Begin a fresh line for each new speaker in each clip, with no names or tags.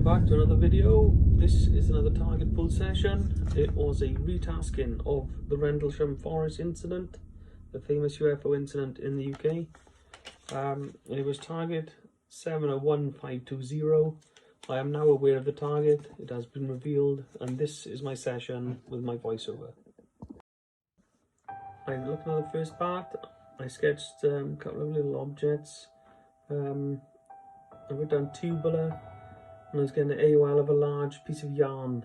Welcome back to another video. This is another target pull session. It was a retasking of the Rendlesham Forest incident, the famous UFO incident in the UK. It was target 701520. I am now aware of the target. It has been revealed, and this is my session with my voiceover. I'm looking at the first part. I sketched a couple of little objects. I wrote down tubular, and I was getting an AOL of a large piece of yarn.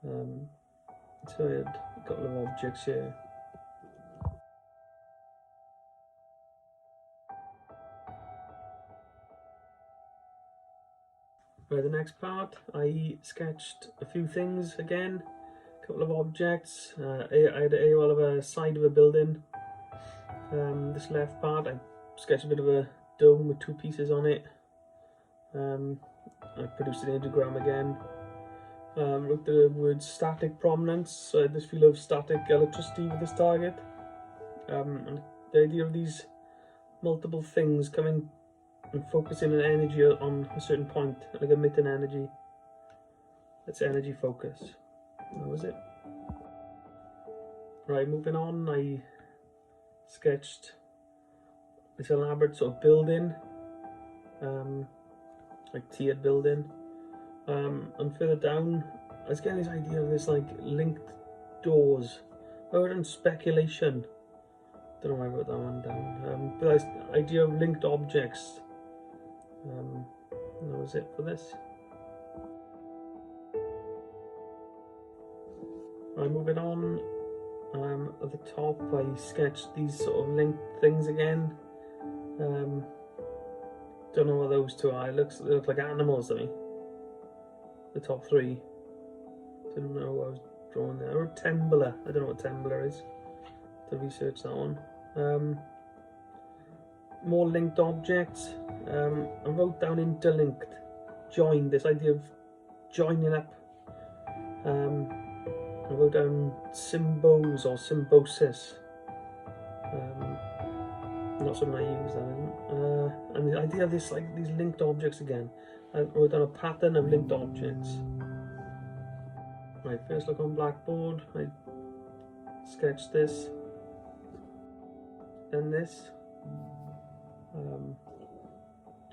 So I had a couple of objects here. Right, the next part, I sketched a few things again, a couple of objects. I had an AOL of a side of a building. This left part, I sketched a bit of a dome with two pieces on it. I produced an ideogram again. Wrote the word static prominence, so I had this feel of static electricity with this target. And the idea of these multiple things coming and focusing an energy on a certain point, like emitting energy. That's energy focus. That was it. Right, moving on, I sketched this elaborate sort of building, like tiered building. And further down, I was getting this idea of this like linked doors. I wrote in speculation. Don't know why I wrote that one down. But this idea of linked objects. And that was it for this. Right, moving on. At the top, I sketched these sort of linked things again. Don't know what those two are. They look like animals to me. The top three. Didn't know what I was drawing there. I wrote Tembler. I don't know what Tembler is. To research that one. More linked objects. I wrote down interlinked, joined, this idea of joining up. I wrote down symbos or symbiosis. Not something I use, that isn't. And the idea of this, like these linked objects again. I wrote down a pattern of linked objects. Right, first look on blackboard. I sketched this, then this.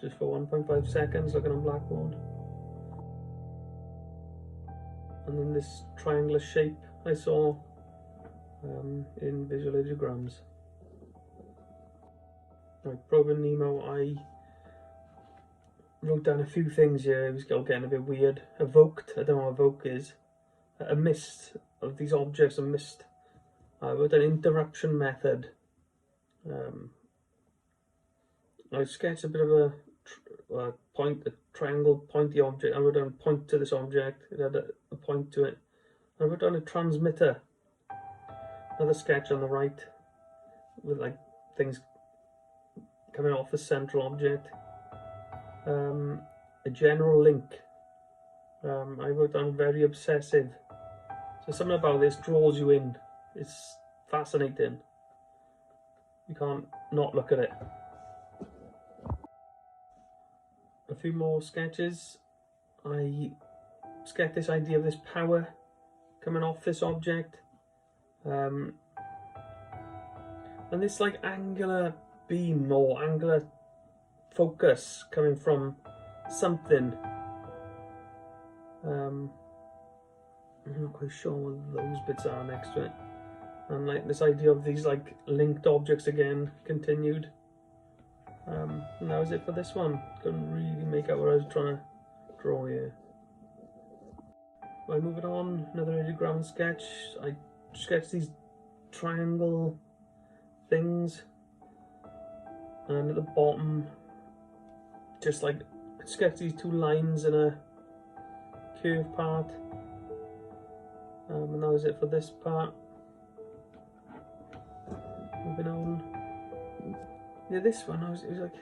Just for 1.5 seconds, looking on blackboard. And then this triangular shape I saw in visual ideograms. Right, Probing Nemo, I wrote down a few things here. It was getting a bit weird. Evoked, I don't know what evoke is. A mist of these objects, a mist. I wrote an interruption method. I sketched a bit of a triangle pointy object. I wrote down point to this object. It had a point to it. I wrote down a transmitter. Another sketch on the right with like things coming off the central object. A general link. I wrote down very obsessive. So something about this draws you in. It's fascinating. You can't not look at it. A few more sketches. I sketched this idea of this power coming off this object. And this like angular beam or angular focus coming from something. I'm not quite sure what those bits are next to it. And like this idea of these like linked objects again continued. And that was it for this one. Couldn't really make out what I was trying to draw here. Right, moving on, another ideogram sketch. I sketched these triangle things, and at the bottom, just like sketch these two lines in a curve part. And that was it for this part. Moving on. Yeah, this one, it was like,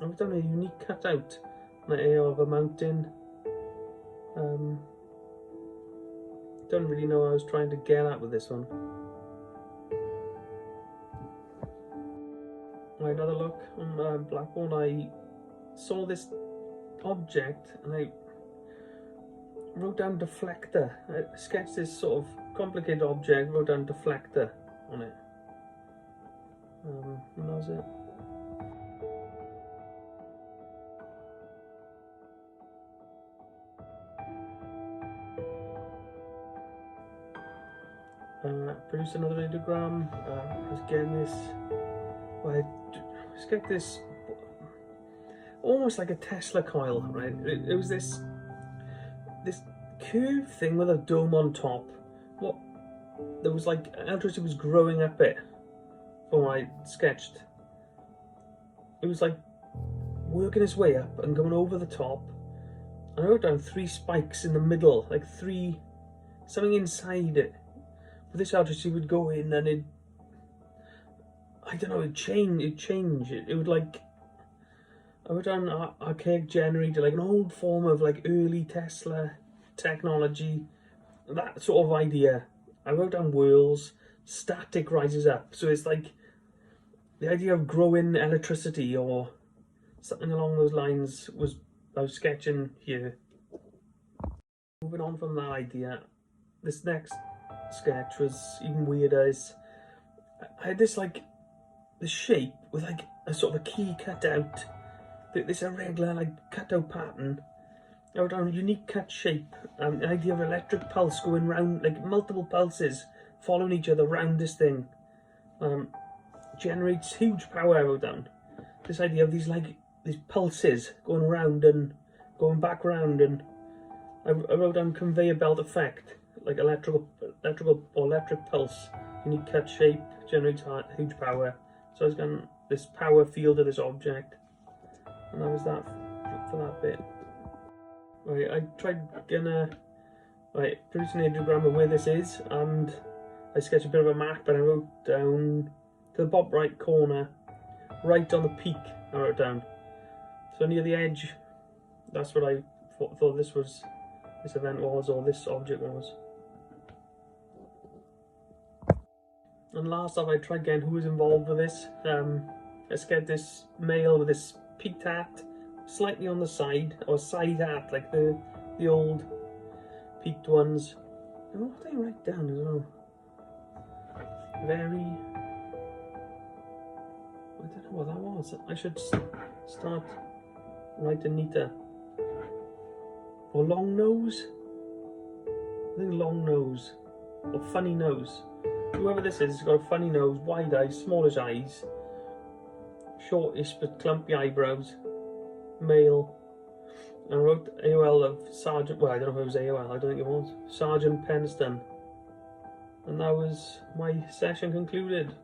I've done a unique cutout on the air of a mountain. Don't really know what I was trying to get at with this one. Right, another look on blackboard. I saw this object and I wrote down deflector. I sketched this sort of complicated object, wrote down deflector on it. And that was it. Produced another radiogram. I was getting this. Well, I sketched this almost like a Tesla coil, right? It was this curved thing with a dome on top. What there was like electricity was growing up it from what I sketched. It was like working its way up and going over the top. And I wrote down 3 spikes in the middle, like something inside it. But this electricity would go in and I don't know, it'd change. It would like, I wrote down an archaic generator, like an old form of like early Tesla technology, that sort of idea. I wrote down whirls, static rises up. So it's like the idea of growing electricity or something along those lines was I was sketching here. Moving on from that idea, this next sketch was even weirder. I had this shape with like a sort of a key cut out, this irregular like cut out pattern. I wrote down a unique cut shape, an idea of electric pulse going round, like multiple pulses following each other round this thing. Generates huge power. I wrote down this idea of these pulses going round and going back round, and I wrote down conveyor belt effect, like electric pulse, unique cut shape, generates huge power. So I was getting this power field of this object, and that was that for that bit. Right, I tried gonna produce an radiogram of where this is, and I sketched a bit of a map, and I wrote down to the bottom right corner, right on the peak. I wrote down, so near the edge. That's what I thought this event was, or this object was. And last off, I tried getting who was involved with this. I sketched this male with this peaked hat, slightly on the side, or side hat, like the old peaked ones. And what did I write down as well? Very... I don't know what that was. I should start writing neater. Or long nose? I think long nose. Or funny nose. Whoever this is has got a funny nose, wide eyes, smallish eyes, shortish but clumpy eyebrows, male. And I wrote AOL of Sergeant, well, I don't know if it was AOL, I don't think it was, Sergeant Penston. And that was my session concluded.